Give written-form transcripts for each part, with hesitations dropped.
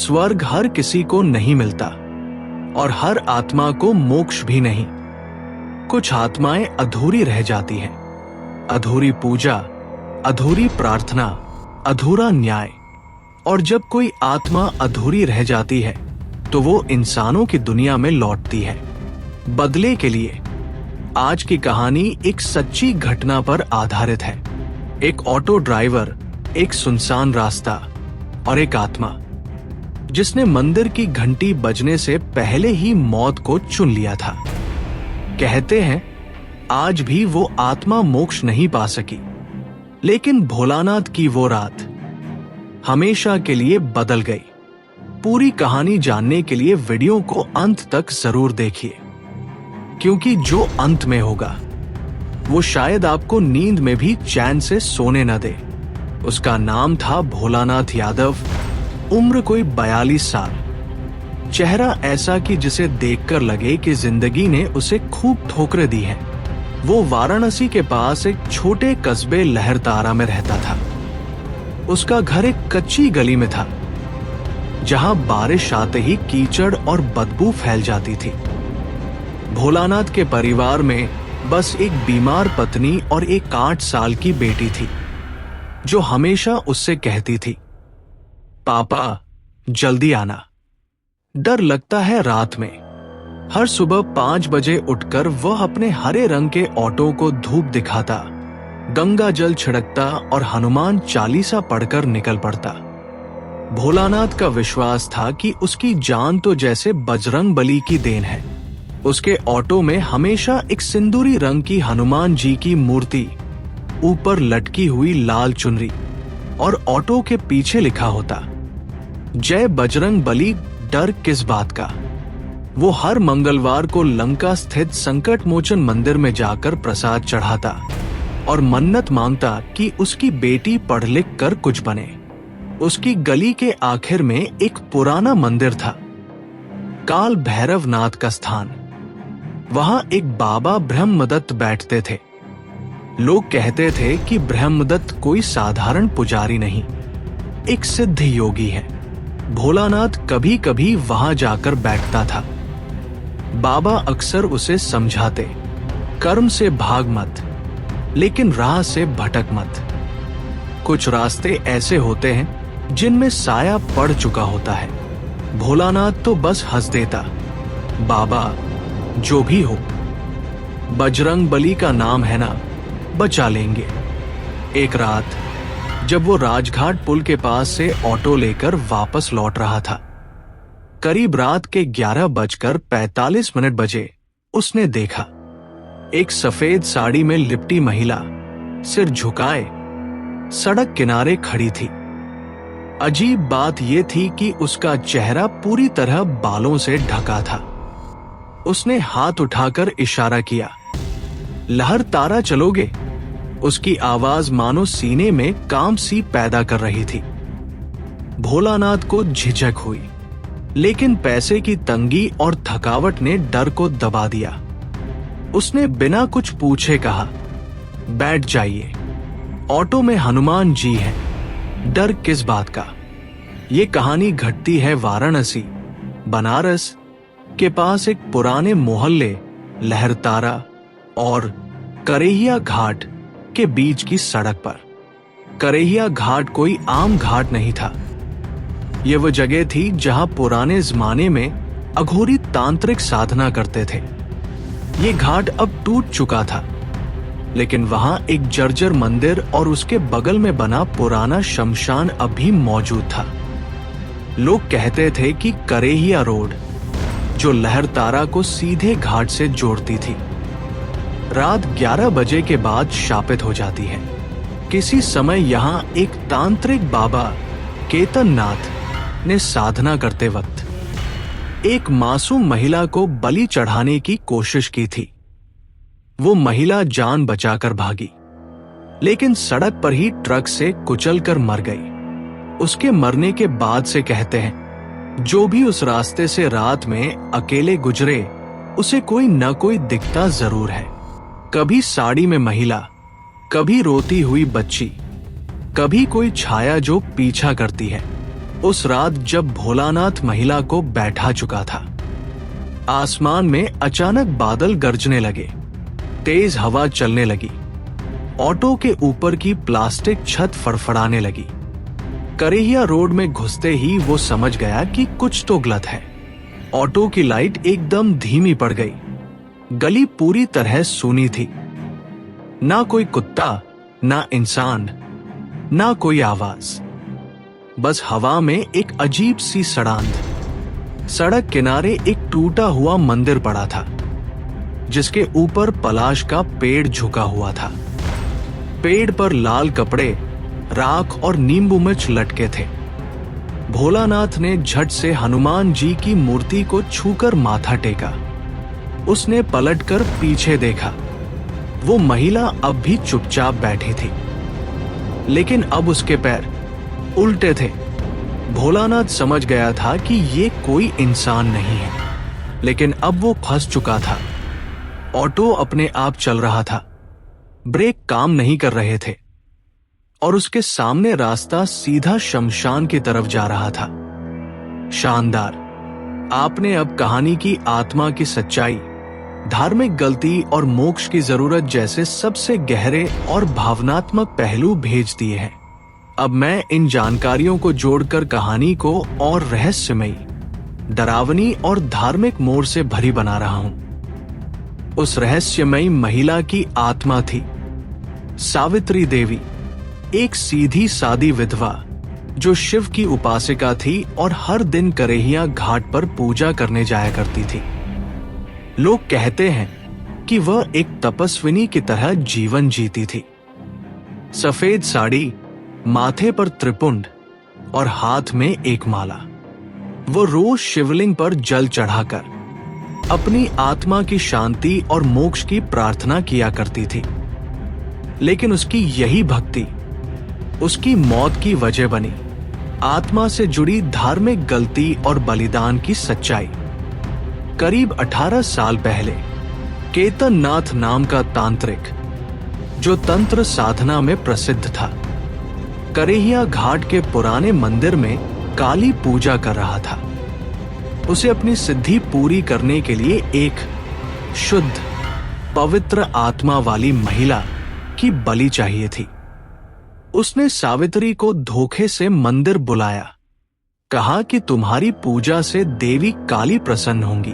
स्वर्ग हर किसी को नहीं मिलता और हर आत्मा को मोक्ष भी नहीं। कुछ आत्माएं अधूरी रह जाती हैं, अधूरी पूजा, अधूरी प्रार्थना, अधूरा न्याय। और जब कोई आत्मा अधूरी रह जाती है तो वो इंसानों की दुनिया में लौटती है बदले के लिए। आज की कहानी एक सच्ची घटना पर आधारित है। एक ऑटो ड्राइवर, एक सुनसान रास्ता और एक आत्मा जिसने मंदिर की घंटी बजने से पहले ही मौत को चुन लिया था। कहते हैं आज भी वो आत्मा मोक्ष नहीं पा सकी, लेकिन भोलानाथ की वो रात हमेशा के लिए बदल गई। पूरी कहानी जानने के लिए वीडियो को अंत तक जरूर देखिए, क्योंकि जो अंत में होगा वो शायद आपको नींद में भी चैन से सोने न दे। उसका नाम था भोलानाथ यादव, उम्र कोई 42 साल, चेहरा ऐसा कि जिसे देखकर लगे कि जिंदगी ने उसे खूब ठोकरें दी हैं। वो वाराणसी के पास एक छोटे कस्बे लहरतारा में रहता था। उसका घर एक कच्ची गली में था, जहां बारिश आते ही कीचड़ और बदबू फैल जाती थी। भोलानाथ के परिवार में बस एक बीमार पत्नी और एक 8 साल की बेटी थी, जो हमेशा उससे कहती थी, पापा जल्दी आना। डर लगता है रात में। हर सुबह 5 बजे उठकर वह अपने हरे रंग के ऑटो को धूप दिखाता, गंगा जल छिड़कता और हनुमान चालीसा पढ़कर निकल पड़ता। भोलानाथ का विश्वास था कि उसकी जान तो जैसे बजरंग बली की देन है। उसके ऑटो में हमेशा एक सिंदूरी रंग की हनुमान जी की मूर्ति, ऊपर लटकी हुई लाल चुनरी, और ऑटो के पीछे लिखा होता, जय बजरंग बली, डर किस बात का। वो हर मंगलवार को लंका स्थित संकट मोचन मंदिर में जाकर प्रसाद चढ़ाता और मन्नत मांगता कि उसकी बेटी पढ़ लिख कर कुछ बने। उसकी गली के आखिर में एक पुराना मंदिर था, काल भैरव नाथ का स्थान। वहां एक बाबा ब्रह्मदत्त बैठते थे। लोग कहते थे कि ब्रह्मदत्त कोई साधारण पुजारी नहीं, एक सिद्ध योगी है। भोलानाथ कभी कभी वहां जाकर बैठता था। बाबा अक्सर उसे समझाते, कर्म से भाग मत, लेकिन राह से भटक मत। कुछ रास्ते ऐसे होते हैं जिनमें साया पड़ चुका होता है। भोलानाथ तो बस हंस देता, बाबा जो भी हो, बजरंग बली का नाम है ना, बचा लेंगे। एक रात जब वो राजघाट पुल के पास से ऑटो लेकर वापस लौट रहा था, करीब रात के 11:45 बजे, उसने देखा एक सफेद साड़ी में लिपटी महिला सिर झुकाए सड़क किनारे खड़ी थी। अजीब बात यह थी कि उसका चेहरा पूरी तरह बालों से ढका था। उसने हाथ उठाकर इशारा किया, लहरतारा चलोगे? उसकी आवाज मानो सीने में काम सी पैदा कर रही थी। भोलानाथ को झिझक हुई, लेकिन पैसे की तंगी और थकावट ने डर को दबा दिया। उसने बिना कुछ पूछे कहा, बैठ जाइए, ऑटो में हनुमान जी हैं, डर किस बात का। ये कहानी घटती है वाराणसी, बनारस के पास एक पुराने मोहल्ले लहरतारा और करेहिया घाट के बीच की सड़क पर। करेहिया घाट कोई आम घाट नहीं था। यह वह जगह थी जहां पुराने जमाने में अघोरी तांत्रिक साधना करते थे। ये घाट अब टूट चुका था, लेकिन वहां एक जर्जर मंदिर और उसके बगल में बना पुराना शमशान अब भी मौजूद था। लोग कहते थे कि करेहिया रोड, जो लहरतारा को सीधे घाट से जोड़ती थी, रात 11 बजे के बाद शापित हो जाती है। किसी समय यहाँ एक तांत्रिक बाबा केतननाथ ने साधना करते वक्त एक मासूम महिला को बलि चढ़ाने की कोशिश की थी। वो महिला जान बचाकर भागी, लेकिन सड़क पर ही ट्रक से कुचलकर मर गई। उसके मरने के बाद से कहते हैं, जो भी उस रास्ते से रात में अकेले गुजरे, उसे कोई न कोई दिखता जरूर है। कभी साड़ी में महिला, कभी रोती हुई बच्ची, कभी कोई छाया जो पीछा करती है। उस रात जब भोलानाथ महिला को बैठा चुका था, आसमान में अचानक बादल गरजने लगे, तेज हवा चलने लगी, ऑटो के ऊपर की प्लास्टिक छत फड़फड़ाने लगी। करेहिया रोड में घुसते ही वो समझ गया कि कुछ तो गलत है। ऑटो की लाइट एकदम धीमी पड़ गई। गली पूरी तरह सूनी थी। ना कोई कुत्ता, ना इंसान, ना कोई आवाज, बस हवा में एक अजीब सी सड़ांध। सड़क किनारे एक टूटा हुआ मंदिर पड़ा था, जिसके ऊपर पलाश का पेड़ झुका हुआ था। पेड़ पर लाल कपड़े, राख और नींबू मिर्च लटके थे। भोलानाथ ने झट से हनुमान जी की मूर्ति को छूकर माथा टेका। उसने पलटकर पीछे देखा। वो महिला अब भी चुपचाप बैठी थी, लेकिन अब उसके पैर उल्टे थे। भोलानाथ समझ गया था कि ये कोई इंसान नहीं है, लेकिन अब वो फंस चुका था। ऑटो अपने आप चल रहा था, ब्रेक काम नहीं कर रहे थे, और उसके सामने रास्ता सीधा शमशान की तरफ जा रहा था। शानदार। आपने अब कहानी की आत्मा की सच्चाई, धार्मिक गलती और मोक्ष की जरूरत जैसे सबसे गहरे और भावनात्मक पहलू भेज दिए हैं। अब मैं इन जानकारियों को जोड़कर कहानी को और रहस्यमयी, डरावनी और धार्मिक मोड़ से भरी बना रहा हूं। उस रहस्यमयी महिला की आत्मा थी सावित्री देवी, एक सीधी सादी विधवा जो शिव की उपासिका थी और हर दिन करेहिया घाट पर पूजा करने जाया करती थी। लोग कहते हैं कि वह एक तपस्विनी की तरह जीवन जीती थी। सफेद साड़ी, माथे पर त्रिपुंड और हाथ में एक माला। वो रोज शिवलिंग पर जल चढ़ाकर अपनी आत्मा की शांति और मोक्ष की प्रार्थना किया करती थी। लेकिन उसकी यही भक्ति उसकी मौत की वजह बनी। आत्मा से जुड़ी धार्मिक गलती और बलिदान की सच्चाई। करीब 18 साल पहले केतन नाथ नाम का तांत्रिक, जो तंत्र साधना में प्रसिद्ध था, करेहिया घाट के पुराने मंदिर में काली पूजा कर रहा था। उसे अपनी सिद्धि पूरी करने के लिए एक शुद्ध, पवित्र आत्मा वाली महिला की बलि चाहिए थी। उसने सावित्री को धोखे से मंदिर बुलाया, कहा कि तुम्हारी पूजा से देवी काली प्रसन्न होंगी।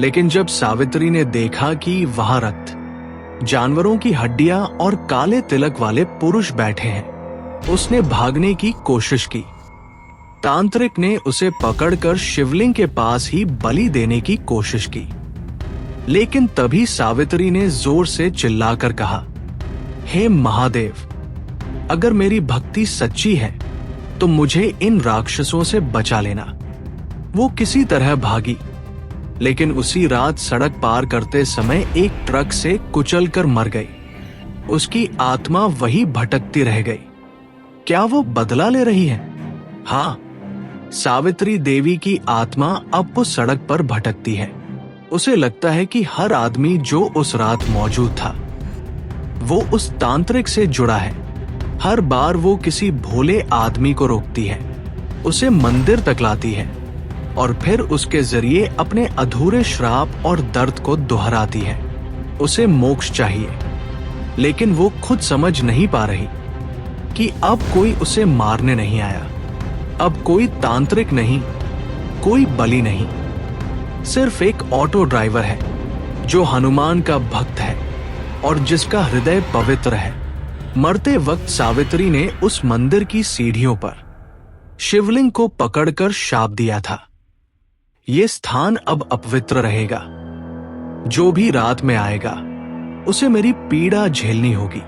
लेकिन जब सावित्री ने देखा कि वहां रक्त, जानवरों की हड्डियां और काले तिलक वाले पुरुष बैठे हैं, उसने भागने की कोशिश की। तांत्रिक ने उसे पकड़कर शिवलिंग के पास ही बलि देने की कोशिश की। लेकिन तभी सावित्री ने जोर से चिल्लाकर कहा, हे महादेव, अगर मेरी भक्ति सच्ची है तो मुझे इन राक्षसों से बचा लेना। वो किसी तरह भागी, लेकिन उसी रात सड़क पार करते समय एक ट्रक से कुचलकर मर गई। उसकी आत्मा वही भटकती रह गई। क्या वो बदला ले रही है? हाँ, सावित्री देवी की आत्मा अब वो सड़क पर भटकती है। उसे लगता है कि हर आदमी जो उस रात मौजूद था, वो उस तांत्रिक से जुड़ा है। हर बार वो किसी भोले आदमी को रोकती है, उसे मंदिर तक लाती है और फिर उसके जरिए अपने अधूरे श्राप और दर्द को दोहराती है। उसे मोक्ष चाहिए, लेकिन वो खुद समझ नहीं पा रही कि अब कोई उसे मारने नहीं आया। अब कोई तांत्रिक नहीं, कोई बलि नहीं, सिर्फ एक ऑटो ड्राइवर है जो हनुमान का भक्त है और जिसका हृदय पवित्र है। मरते वक्त सावित्री ने उस मंदिर की सीढ़ियों पर शिवलिंग को पकड़कर शाप दिया था, ये स्थान अब अपवित्र रहेगा। जो भी रात में आएगा उसे मेरी पीड़ा झेलनी होगी।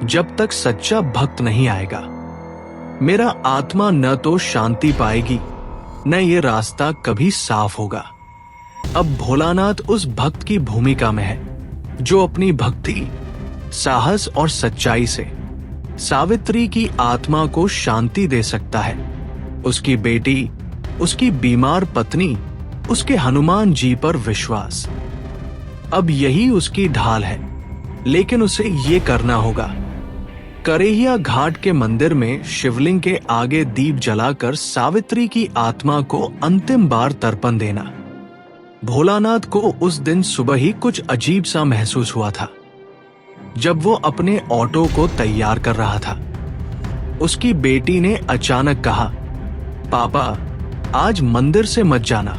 जब तक सच्चा भक्त नहीं आएगा, मेरा आत्मा न तो शांति पाएगी, न ये रास्ता कभी साफ होगा। अब भोलानाथ उस भक्त की भूमिका में है जो अपनी भक्ति, साहस और सच्चाई से सावित्री की आत्मा को शांति दे सकता है। उसकी बेटी, उसकी बीमार पत्नी, उसके हनुमान जी पर विश्वास, अब यही उसकी ढाल है। लेकिन उसे ये करना होगा। करेहिया घाट के मंदिर में शिवलिंग के आगे दीप जलाकर सावित्री की आत्मा को अंतिम बार तर्पण देना। भोलानाथ को उस दिन सुबह ही कुछ अजीब सा महसूस हुआ था। जब वो अपने ऑटो को तैयार कर रहा था, उसकी बेटी ने अचानक कहा, पापा, आज मंदिर से मत जाना।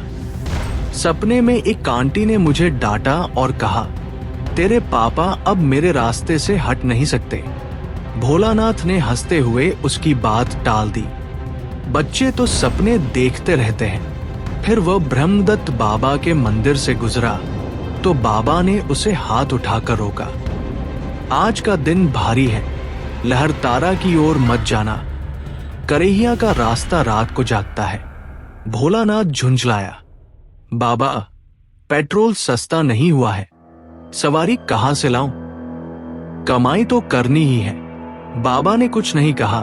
सपने में एक आंटी ने मुझे डांटा और कहा, तेरे पापा अब मेरे रास्ते से हट नहीं सकते। भोलानाथ ने हंसते हुए उसकी बात टाल दी। बच्चे तो सपने देखते रहते हैं। फिर वह ब्रह्मदत्त बाबा के मंदिर से गुजरा तो बाबा ने उसे हाथ उठाकर रोका। आज का दिन भारी है, लहरतारा की ओर मत जाना। करेहिया का रास्ता रात को जागता है। भोलानाथ झुंझलाया, बाबा, पेट्रोल सस्ता नहीं हुआ है, सवारी कहां से लाऊं? कमाई तो करनी ही है। बाबा ने कुछ नहीं कहा,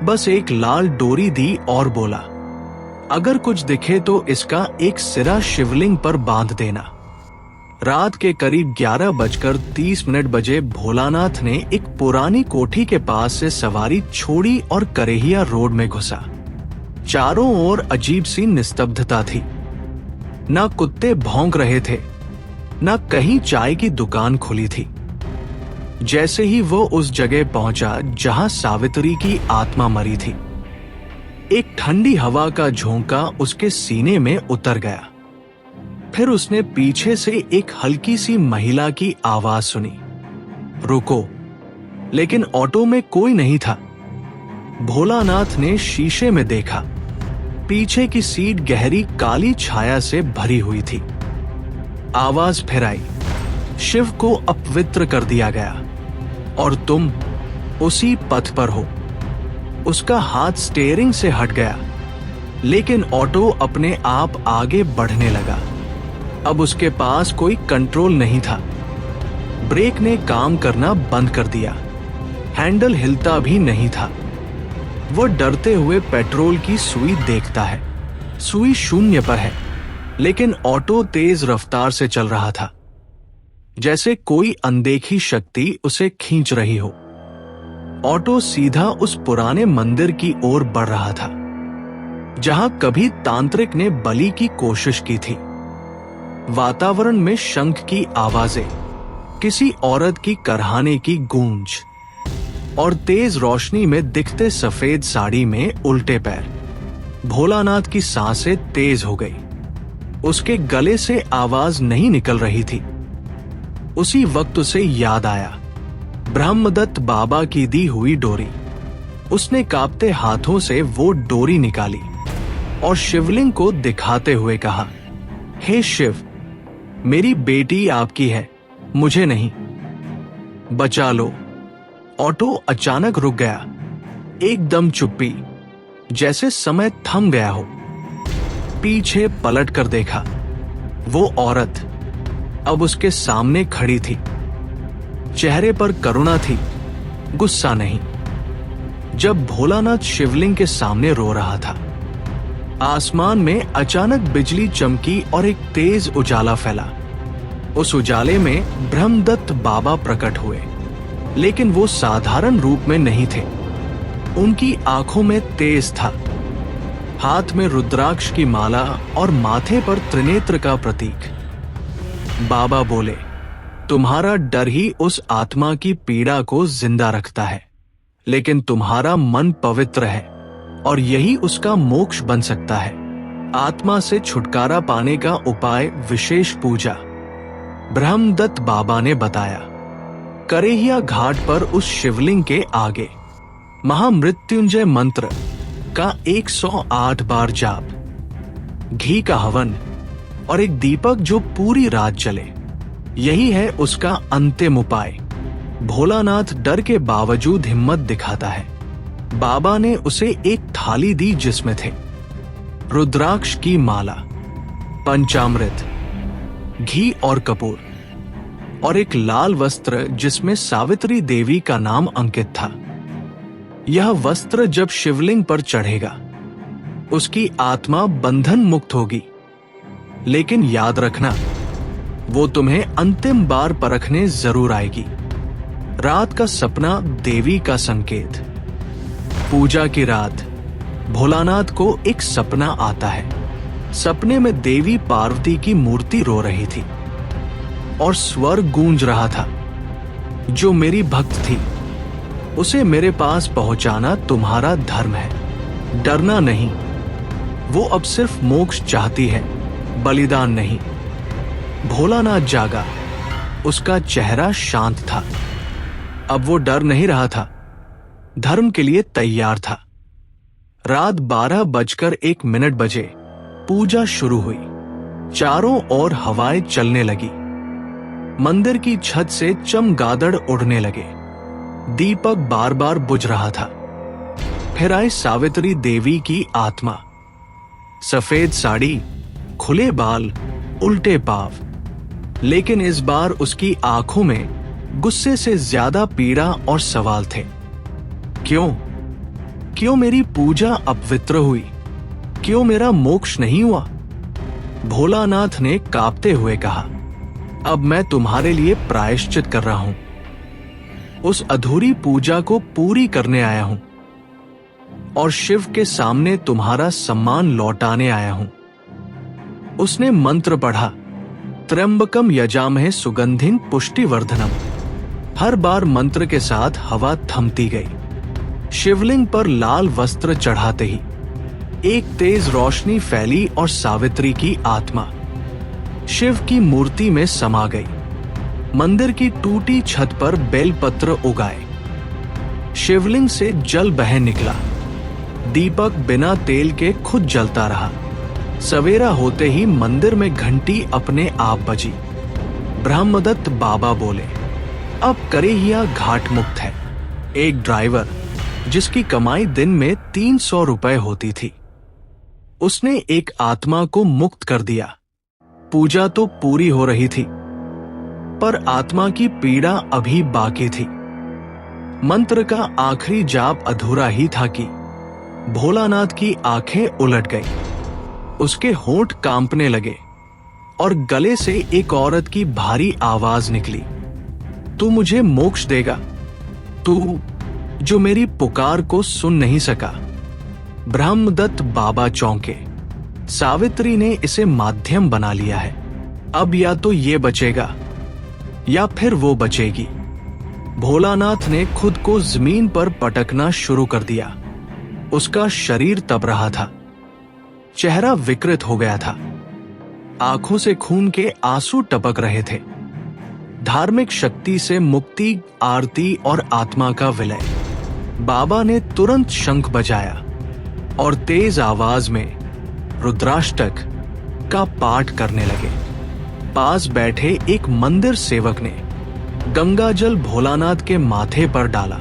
बस एक लाल डोरी दी और बोला, अगर कुछ दिखे तो इसका एक सिरा शिवलिंग पर बांध देना। रात के करीब 11:30 बजे भोलानाथ ने एक पुरानी कोठी के पास से सवारी छोड़ी और करेहिया रोड में घुसा। चारों ओर अजीब सी निस्तब्धता थी। ना कुत्ते भौंक रहे थे, ना कहीं चाय की दुकान खुली थी। जैसे ही वो उस जगह पहुंचा जहां सावित्री की आत्मा मरी थी, एक ठंडी हवा का झोंका उसके सीने में उतर गया। फिर उसने पीछे से एक हल्की सी महिला की आवाज सुनी, रुको। लेकिन ऑटो में कोई नहीं था। भोलानाथ ने शीशे में देखा। पीछे की सीट गहरी काली छाया से भरी हुई थी। आवाज फिर आई, शिव को अपवित्र कर दिया गया और तुम उसी पथ पर हो। उसका हाथ स्टीयरिंग से हट गया, लेकिन ऑटो अपने आप आगे बढ़ने लगा। अब उसके पास कोई कंट्रोल नहीं था। ब्रेक ने काम करना बंद कर दिया। हैंडल हिलता भी नहीं था। वो डरते हुए पेट्रोल की सुई देखता है। सुई 0 पर है, लेकिन ऑटो तेज रफ्तार से चल रहा था, जैसे कोई अनदेखी शक्ति उसे खींच रही हो। ऑटो सीधा उस पुराने मंदिर की ओर बढ़ रहा था, जहां कभी तांत्रिक ने बलि की कोशिश की थी। वातावरण में शंख की आवाजें, किसी औरत की करहाने की गूंज और तेज रोशनी में दिखते सफेद साड़ी में उल्टे पैर। भोलानाथ की सांसें तेज हो गई। उसके गले से आवाज नहीं निकल रही थी। उसी वक्त उसे याद आया, ब्रह्मदत्त बाबा की दी हुई डोरी। उसने कांपते हाथों से वो डोरी निकाली और शिवलिंग को दिखाते हुए कहा, हे शिव, मेरी बेटी आपकी है, मुझे नहीं, बचा लो। ऑटो अचानक रुक गया। एकदम चुप्पी, जैसे समय थम गया हो। पीछे पलट कर देखा। वो औरत अब उसके सामने खड़ी थी। चेहरे पर करुणा थी, गुस्सा नहीं। जब भोलानाथ शिवलिंग के सामने रो रहा था, आसमान में अचानक बिजली चमकी और एक तेज उजाला फैला। उस उजाले में ब्रह्मदत्त बाबा प्रकट हुए, लेकिन वो साधारण रूप में नहीं थे। उनकी आंखों में तेज था, हाथ में रुद्राक्ष की माला और माथे पर त्रिनेत्र का प्रतीक। बाबा बोले, तुम्हारा डर ही उस आत्मा की पीड़ा को जिंदा रखता है, लेकिन तुम्हारा मन पवित्र है और यही उसका मोक्ष बन सकता है। आत्मा से छुटकारा पाने का उपाय विशेष पूजा। ब्रह्मदत्त बाबा ने बताया। करेहिया घाट पर उस शिवलिंग के आगे महामृत्युंजय मंत्र का 108 बार जाप, घी का हवन और एक दीपक जो पूरी रात जले, यही है उसका अंतिम उपाय। भोलानाथ डर के बावजूद हिम्मत दिखाता है। बाबा ने उसे एक थाली दी जिसमें थे रुद्राक्ष की माला, पंचामृत, घी और कपूर और एक लाल वस्त्र जिसमें सावित्री देवी का नाम अंकित था। यह वस्त्र जब शिवलिंग पर चढ़ेगा, उसकी आत्मा बंधन मुक्त होगी। लेकिन याद रखना, वो तुम्हें अंतिम बार परखने जरूर आएगी। रात का सपना देवी का संकेत। पूजा की रात भोलानाथ को एक सपना आता है। सपने में देवी पार्वती की मूर्ति रो रही थी और स्वर गूंज रहा था, जो मेरी भक्त थी, उसे मेरे पास पहुंचाना तुम्हारा धर्म है, डरना नहीं। वो अब सिर्फ मोक्ष चाहती है, बलिदान नहीं। भोलानाथ जागा, उसका चेहरा शांत था। अब वो डर नहीं रहा था, धर्म के लिए तैयार था। रात 12:01 बजे पूजा शुरू हुई। चारों ओर हवाएं चलने लगी। मंदिर की छत से चमगादड़ उड़ने लगे। दीपक बार बार बुझ रहा था। फिर आई सावित्री देवी की आत्मा। सफेद साड़ी, खुले बाल, उल्टे पांव, लेकिन इस बार उसकी आंखों में गुस्से से ज्यादा पीड़ा और सवाल थे। क्यों मेरी पूजा अपवित्र हुई? क्यों मेरा मोक्ष नहीं हुआ? भोलानाथ ने कांपते हुए कहा, अब मैं तुम्हारे लिए प्रायश्चित कर रहा हूं। उस अधूरी पूजा को पूरी करने आया हूं और शिव के सामने तुम्हारा सम्मान लौटाने आया हूं। उसने मंत्र पढ़ा, त्र्यंबकम यजामहे सुगंधिं पुष्टिवर्धनम। हर बार मंत्र के साथ हवा थमती गई। शिवलिंग पर लाल वस्त्र चढ़ाते ही एक तेज रोशनी फैली और सावित्री की आत्मा शिव की मूर्ति में समा गई। मंदिर की टूटी छत पर बेलपत्र उगाए। शिवलिंग से जल बह निकला। दीपक बिना तेल के खुद जलता रहा। सवेरा होते ही मंदिर में घंटी अपने आप बजी। ब्रह्मदत्त बाबा बोले, अब करेहिया घाट मुक्त है। एक ड्राइवर जिसकी कमाई दिन में 300 रुपए होती थी, उसने एक आत्मा को मुक्त कर दिया। पूजा तो पूरी हो रही थी, पर आत्मा की पीड़ा अभी बाकी थी। मंत्र का आखिरी जाप अधूरा ही था कि भोलानाथ की आंखें उलट गई। उसके होंठ कांपने लगे और गले से एक औरत की भारी आवाज निकली, तू मुझे मोक्ष देगा, तू जो मेरी पुकार को सुन नहीं सका। ब्रह्मदत्त बाबा चौंके। सावित्री ने इसे माध्यम बना लिया है। अब या तो ये बचेगा या फिर वो बचेगी। भोलानाथ ने खुद को जमीन पर पटकना शुरू कर दिया। उसका शरीर तप रहा था। चेहरा विकृत हो गया था। आंखों से खून के आंसू टपक रहे थे। धार्मिक शक्ति से मुक्ति, आरती और आत्मा का विलय। बाबा ने तुरंत शंख बजाया और तेज आवाज में रुद्राष्टक का पाठ करने लगे। पास बैठे एक मंदिर सेवक ने गंगाजल भोलानाथ के माथे पर डाला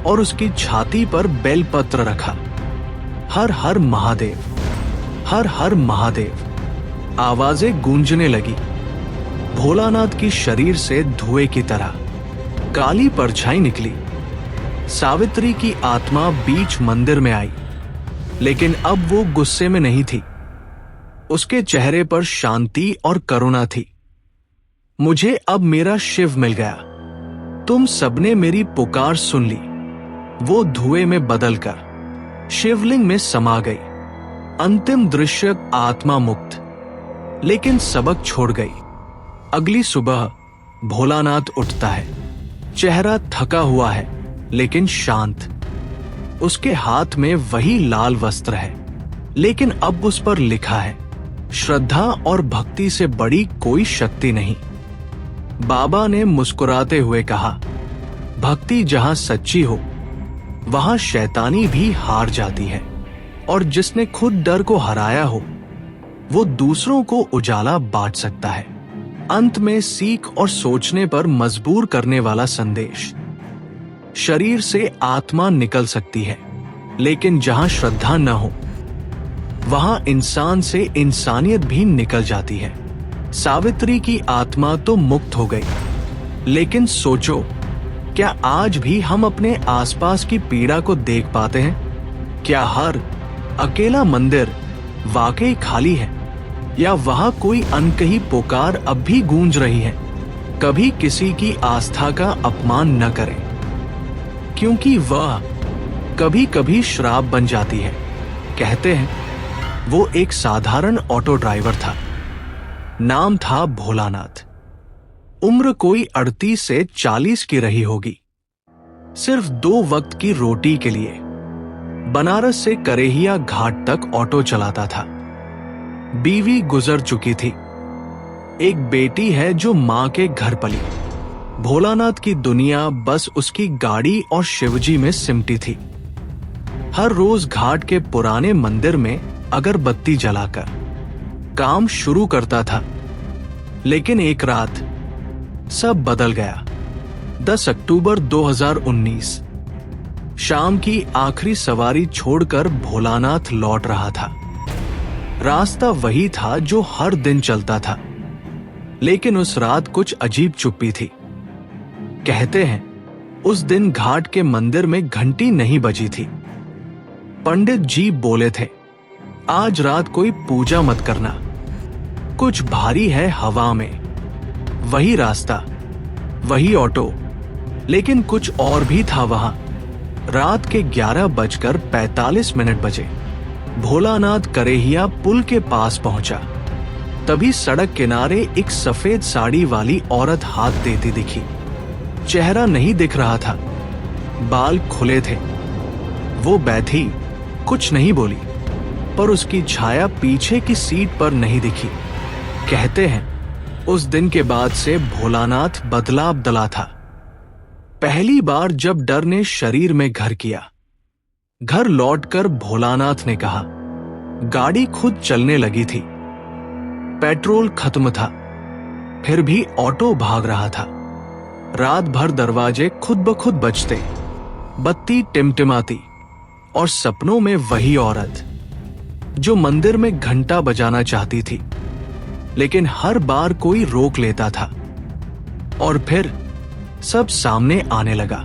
और उसकी छाती पर बेलपत्र रखा। हर हर महादेव, हर हर महादेव। आवाजें गूंजने लगी। भोलानाथ की शरीर से धुएं की तरह काली परछाई निकली। सावित्री की आत्मा बीच मंदिर में आई, लेकिन अब वो गुस्से में नहीं थी। उसके चेहरे पर शांति और करुणा थी। मुझे अब मेरा शिव मिल गया। तुम सबने मेरी पुकार सुन ली। वो धुएं में बदलकर शिवलिंग में समा गई। अंतिम दृश्य, आत्मा मुक्त, लेकिन सबक छोड़ गई। अगली सुबह भोलानाथ उठता है। चेहरा थका हुआ है, लेकिन शांत। उसके हाथ में वही लाल वस्त्र है, लेकिन अब उस पर लिखा है, श्रद्धा और भक्ति से बड़ी कोई शक्ति नहीं। बाबा ने मुस्कुराते हुए कहा, भक्ति जहां सच्ची हो, वहां शैतानी भी हार जाती है, और जिसने खुद डर को हराया हो, वो दूसरों को उजाला बांट सकता है। अंत में सीख और सोचने पर मजबूर करने वाला संदेश। शरीर से आत्मा निकल सकती है, लेकिन जहां श्रद्धा न हो, वहां इंसान से इंसानियत भी निकल जाती है। सावित्री की आत्मा तो मुक्त हो गई, लेकिन सोचो, क्या आज भी हम अपने आसपास की पीड़ा को देख पाते हैं? क्या हर अकेला मंदिर वाकई खाली है, या वहां कोई अनकही पुकार अब भी गूंज रही है? कभी किसी की आस्था का अपमान न करें, क्योंकि वह कभी कभी श्राप बन जाती है। कहते हैं वो एक साधारण ऑटो ड्राइवर था। नाम था भोलानाथ। उम्र कोई 38 से 40 की रही होगी। सिर्फ 2 वक्त की रोटी के लिए बनारस से करेहिया घाट तक ऑटो चलाता था। बीवी गुजर चुकी थी। एक बेटी है जो मां के घर पली। भोलानाथ की दुनिया बस उसकी गाड़ी और शिवजी में सिमटी थी। हर रोज घाट के पुराने मंदिर में अगरबत्ती जलाकर काम शुरू करता था। लेकिन एक रात सब बदल गया। 10 अक्टूबर 2019 शाम की आखिरी सवारी छोड़कर भोलानाथ लौट रहा था। रास्ता वही था जो हर दिन चलता था, लेकिन उस रात कुछ अजीब चुप्पी थी। कहते हैं उस दिन घाट के मंदिर में घंटी नहीं बजी थी। पंडित जी बोले थे, आज रात कोई पूजा मत करना, कुछ भारी है हवा में। वही रास्ता, वही ऑटो, लेकिन कुछ और भी था वहां। रात के 11:45 बजे भोलानाथ करेहिया पुल के पास पहुंचा। तभी सड़क किनारे एक सफेद साड़ी वाली औरत हाथ देती दिखी। चेहरा नहीं दिख रहा था, बाल खुले थे। वो बैठी, कुछ नहीं बोली, पर उसकी छाया पीछे की सीट पर नहीं दिखी। कहते हैं उस दिन के बाद से भोलानाथ बदला बदला था। पहली बार जब डर ने शरीर में घर किया। घर लौटकर भोलानाथ ने कहा, गाड़ी खुद चलने लगी थी। पेट्रोल खत्म था, फिर भी ऑटो भाग रहा था। रात भर दरवाजे खुद ब खुद बजते, बत्ती टिमटिमाती, और सपनों में वही औरत जो मंदिर में घंटा बजाना चाहती थी, लेकिन हर बार कोई रोक लेता था। और फिर सब सामने आने लगा।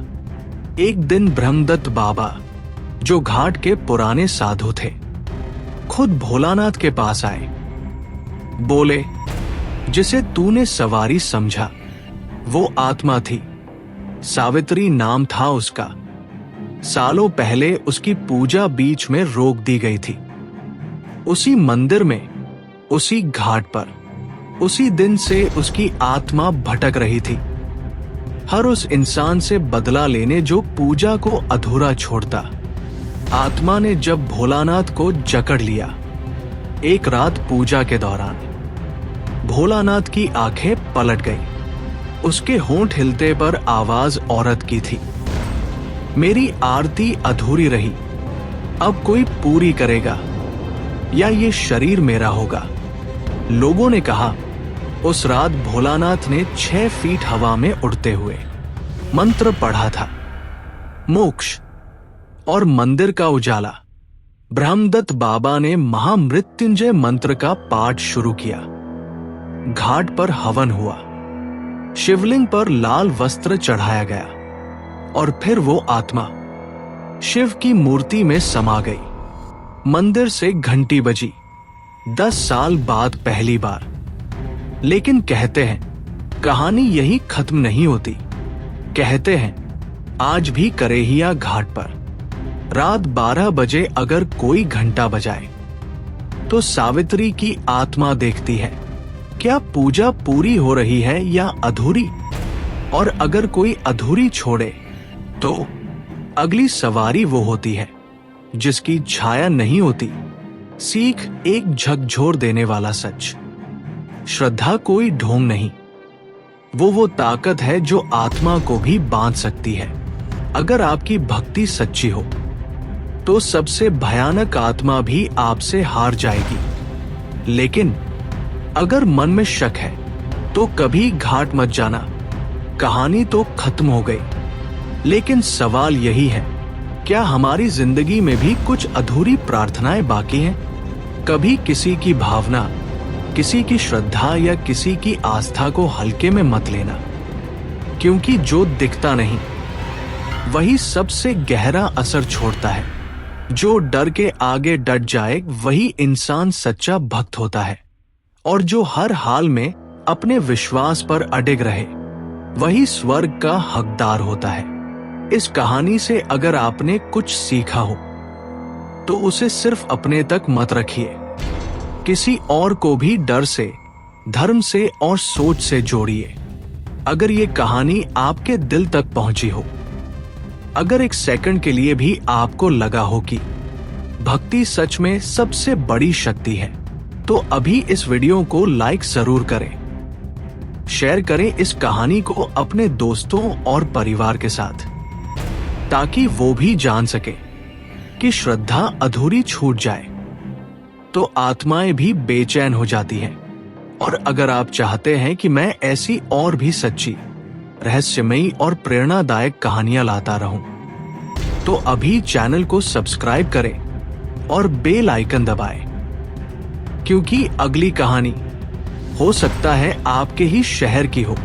एक दिन ब्रह्मदत्त बाबा, जो घाट के पुराने साधु थे, खुद भोलानाथ के पास आए। बोले, जिसे तूने सवारी समझा वो आत्मा थी। सावित्री नाम था उसका। सालों पहले उसकी पूजा बीच में रोक दी गई थी। उसी मंदिर में, उसी घाट पर, उसी दिन से उसकी आत्मा भटक रही थी। हर उस इंसान से बदला लेने जो पूजा को अधूरा छोड़ता। आत्मा ने जब भोलानाथ को जकड़ लिया। एक रात पूजा के दौरान भोलानाथ की आंखें पलट गई। उसके होंठ हिलते पर आवाज औरत की थी, मेरी आरती अधूरी रही, अब कोई पूरी करेगा या ये शरीर मेरा होगा। लोगों ने कहा, उस रात भोलानाथ ने 6 फीट हवा में उड़ते हुए मंत्र पढ़ा था। मोक्ष और मंदिर का उजाला। ब्रह्मदत्त बाबा ने महामृत्युंजय मंत्र का पाठ शुरू किया। घाट पर हवन हुआ। शिवलिंग पर लाल वस्त्र चढ़ाया गया और फिर वो आत्मा शिव की मूर्ति में समा गई। मंदिर से घंटी बजी। 10 साल बाद पहली बार। लेकिन कहते हैं कहानी यही खत्म नहीं होती। कहते हैं आज भी करेहिया घाट पर रात 12 बजे अगर कोई घंटा बजाए तो सावित्री की आत्मा देखती है क्या पूजा पूरी हो रही है या अधूरी, और अगर कोई अधूरी छोड़े तो अगली सवारी वो होती है जिसकी छाया नहीं होती। सीख एक झकझोर देने वाला सच। श्रद्धा कोई ढोंग नहीं, वो ताकत है जो आत्मा को भी बांध सकती है। अगर आपकी भक्ति सच्ची हो तो सबसे भयानक आत्मा भी आपसे हार जाएगी। लेकिन अगर मन में शक है तो कभी घाट मत जाना। कहानी तो खत्म हो गई, लेकिन सवाल यही है, क्या हमारी जिंदगी में भी कुछ अधूरी प्रार्थनाएं बाकी हैं? कभी किसी की भावना, किसी की श्रद्धा या किसी की आस्था को हल्के में मत लेना, क्योंकि जो दिखता नहीं वही सबसे गहरा असर छोड़ता है। जो डर के आगे डट जाए वही इंसान सच्चा भक्त होता है, और जो हर हाल में अपने विश्वास पर अडिग रहे वही स्वर्ग का हकदार होता है। इस कहानी से अगर आपने कुछ सीखा हो तो उसे सिर्फ अपने तक मत रखिए, किसी और को भी डर से, धर्म से और सोच से जोड़िए। अगर ये कहानी आपके दिल तक पहुंची हो, अगर एक सेकंड के लिए भी आपको लगा हो कि भक्ति सच में सबसे बड़ी शक्ति है, तो अभी इस वीडियो को लाइक जरूर करें, शेयर करें इस कहानी को अपने दोस्तों और परिवार के साथ, ताकि वो भी जान सके कि श्रद्धा अधूरी छूट जाए तो आत्माएं भी बेचैन हो जाती हैं। और अगर आप चाहते हैं कि मैं ऐसी और भी सच्ची, रहस्यमयी और प्रेरणादायक कहानियां लाता रहूं, तो अभी चैनल को सब्सक्राइब करें और बेल आइकन दबाएं, क्योंकि अगली कहानी हो सकता है आपके ही शहर की हो।